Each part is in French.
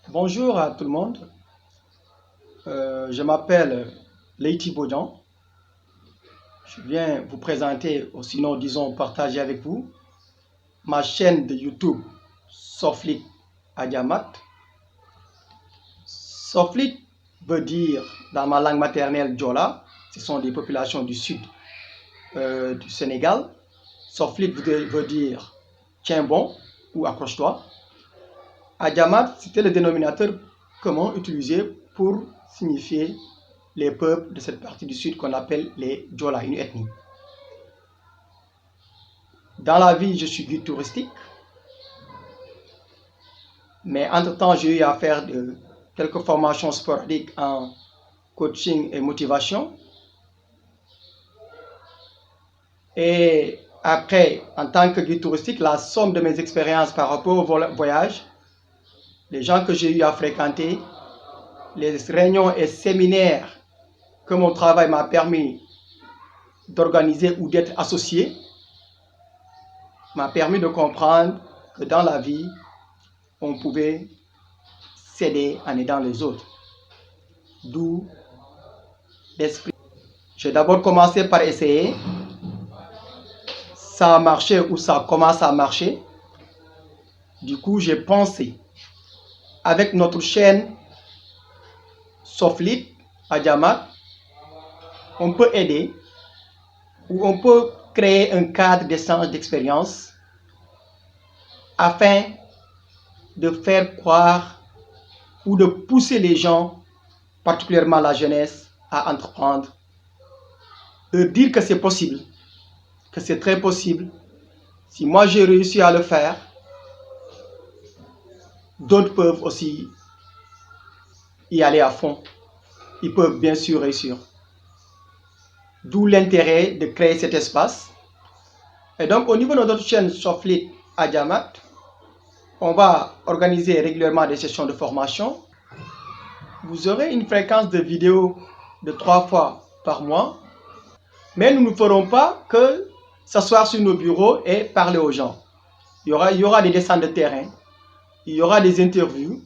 Bonjour à tout le monde. Je m'appelle Leïti Bodian. Je viens vous présenter, ou sinon disons partager avec vous, ma chaîne de YouTube Soflit Adiamat. Soflit veut dire dans ma langue maternelle Diola, ce sont des populations du sud du Sénégal. Soflit veut dire tiens bon ou accroche-toi. Adiamat, c'était le dénominateur commun utilisé pour signifier les peuples de cette partie du sud qu'on appelle les Diola, une ethnie. Dans la vie, je suis guide touristique, mais entre-temps, j'ai eu à faire quelques formations sporadiques en coaching et motivation. Et après, en tant que guide touristique, la somme de mes expériences par rapport au voyage, les gens que j'ai eu à fréquenter, les réunions et séminaires que mon travail m'a permis d'organiser ou d'être associé, m'a permis de comprendre que dans la vie, on pouvait s'aider en aidant les autres. D'où l'esprit. J'ai d'abord commencé par essayer. Ça a marché ou ça commence à marcher. Du coup, j'ai pensé, avec notre chaîne Soflit Adiamat, on peut aider ou on peut créer un cadre d'échange d'expérience afin de faire croire ou de pousser les gens, particulièrement la jeunesse, à entreprendre, de dire que c'est possible, que c'est très possible. Si moi j'ai réussi à le faire, d'autres peuvent aussi y aller à fond. Ils peuvent bien sûr réussir. D'où l'intérêt de créer cet espace. Et donc au niveau de notre chaîne Soflit Adiamat, on va organiser régulièrement des sessions de formation. Vous aurez une fréquence de vidéos de 3 fois par mois. Mais nous ne ferons pas que s'asseoir sur nos bureaux et parler aux gens. Il y aura des descentes de terrain, il y aura des interviews,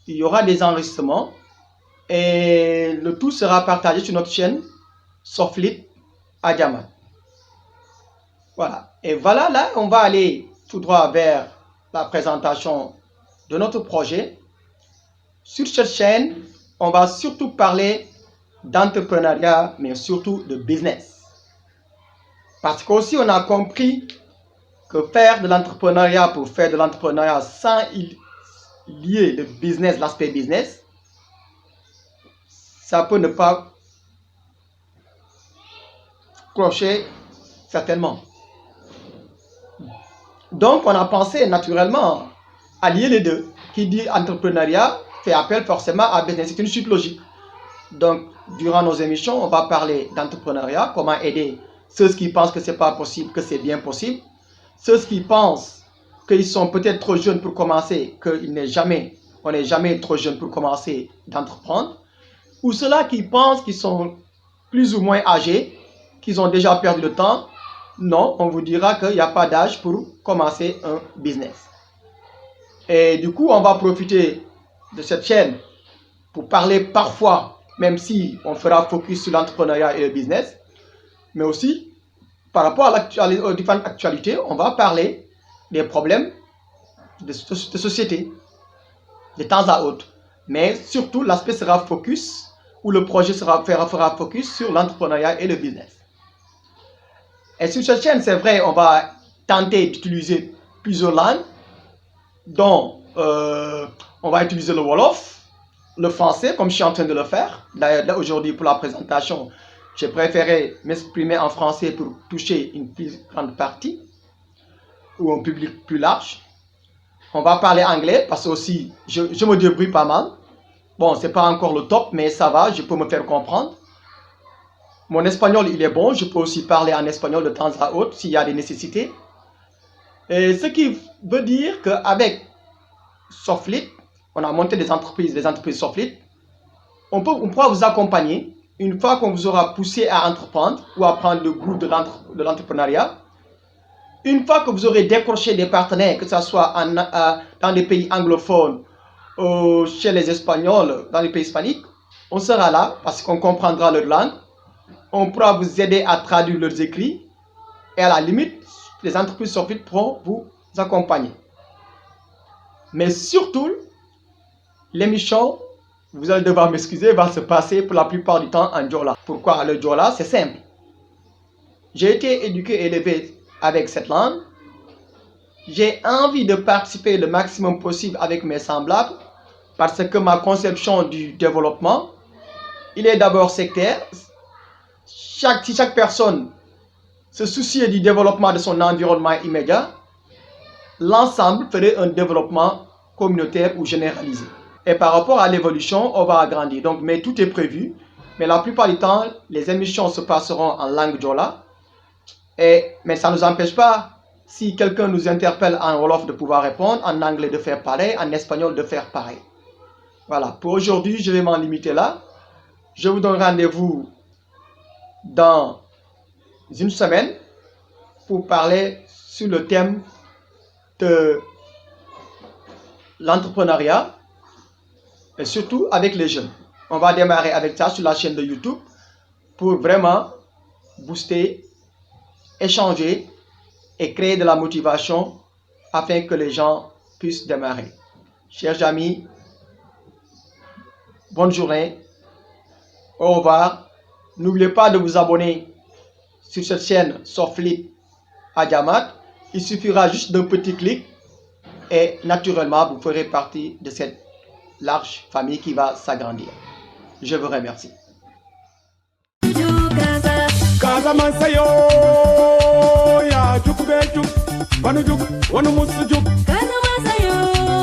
il y aura des enregistrements. Et le tout sera partagé sur notre chaîne Soflit Adiamat. Voilà. Et voilà, là, on va aller tout droit vers la présentation de notre projet. Sur cette chaîne, on va surtout parler d'entrepreneuriat, mais surtout de business. Parce qu'aussi, on a compris que faire de l'entrepreneuriat pour faire de l'entrepreneuriat sans lier le business, l'aspect business, ça peut ne pas clocher certainement. Donc, on a pensé naturellement à lier les deux. Qui dit entrepreneuriat fait appel forcément à business. C'est une suite logique. Donc, durant nos émissions, on va parler d'entrepreneuriat, comment aider ceux qui pensent que ce n'est pas possible, que c'est bien possible. Ceux qui pensent qu'ils sont peut-être trop jeunes pour commencer, qu'on n'est jamais trop jeune pour commencer d'entreprendre. Ou ceux-là qui pensent qu'ils sont plus ou moins âgés, qu'ils ont déjà perdu le temps. Non, on vous dira qu'il n'y a pas d'âge pour commencer un business. Et du coup, on va profiter de cette chaîne pour parler parfois, même si on fera focus sur l'entrepreneuriat et le business, mais aussi par rapport aux différentes actualités, on va parler des problèmes de société de temps à autre. Mais surtout, l'aspect sera focus, ou le projet fera focus sur l'entrepreneuriat et le business. Et sur cette chaîne, c'est vrai, on va tenter d'utiliser plusieurs langues, dont on va utiliser le Wolof, le français, comme je suis en train de le faire. Là aujourd'hui, pour la présentation, j'ai préféré m'exprimer en français pour toucher une plus grande partie, ou un public plus large. On va parler anglais, parce que aussi, je me débrouille pas mal. Bon, c'est pas encore le top, mais ça va, je peux me faire comprendre. Mon espagnol, il est bon, je peux aussi parler en espagnol de temps à autre, s'il y a des nécessités. Et ce qui veut dire qu'avec Soflit, on a monté des entreprises Soflit, on pourra vous accompagner une fois qu'on vous aura poussé à entreprendre ou à prendre le goût de l'entrepreneuriat. Une fois que vous aurez décroché des partenaires, que ce soit dans les pays anglophones, chez les Espagnols, dans les pays hispaniques, on sera là parce qu'on comprendra leur langue. On pourra vous aider à traduire leurs écrits. Et à la limite, les entreprises sur site pourront vous accompagner. Mais surtout, l'émission, vous allez devoir m'excuser, va se passer pour la plupart du temps en Diola. Pourquoi le Diola? C'est simple. J'ai été éduqué et élevé avec cette langue. J'ai envie de participer le maximum possible avec mes semblables parce que ma conception du développement, il est d'abord sectaire. Si chaque personne se souciait du développement de son environnement immédiat, l'ensemble ferait un développement communautaire ou généralisé. Et par rapport à l'évolution, on va agrandir. Donc, mais tout est prévu. Mais la plupart du temps, les émissions se passeront en langue Diola. Mais ça ne nous empêche pas, si quelqu'un nous interpelle en Wolof, de pouvoir répondre, en anglais de faire pareil, en espagnol de faire pareil. Voilà, pour aujourd'hui, je vais m'en limiter là. Je vous donne rendez-vous dans une semaine pour parler sur le thème de l'entrepreneuriat et surtout avec les jeunes. On va démarrer avec ça sur la chaîne de YouTube pour vraiment booster, échanger et créer de la motivation afin que les gens puissent démarrer. Chers amis, bonne journée, au revoir. N'oubliez pas de vous abonner sur cette chaîne Soflit Adiamat. Il suffira juste d'un petit clic et naturellement vous ferez partie de cette large famille qui va s'agrandir. Je vous remercie. Kaza Mansayo, ya Jukubejuk, Wanujuk, Wanumusujuk, Kaza Mansayo.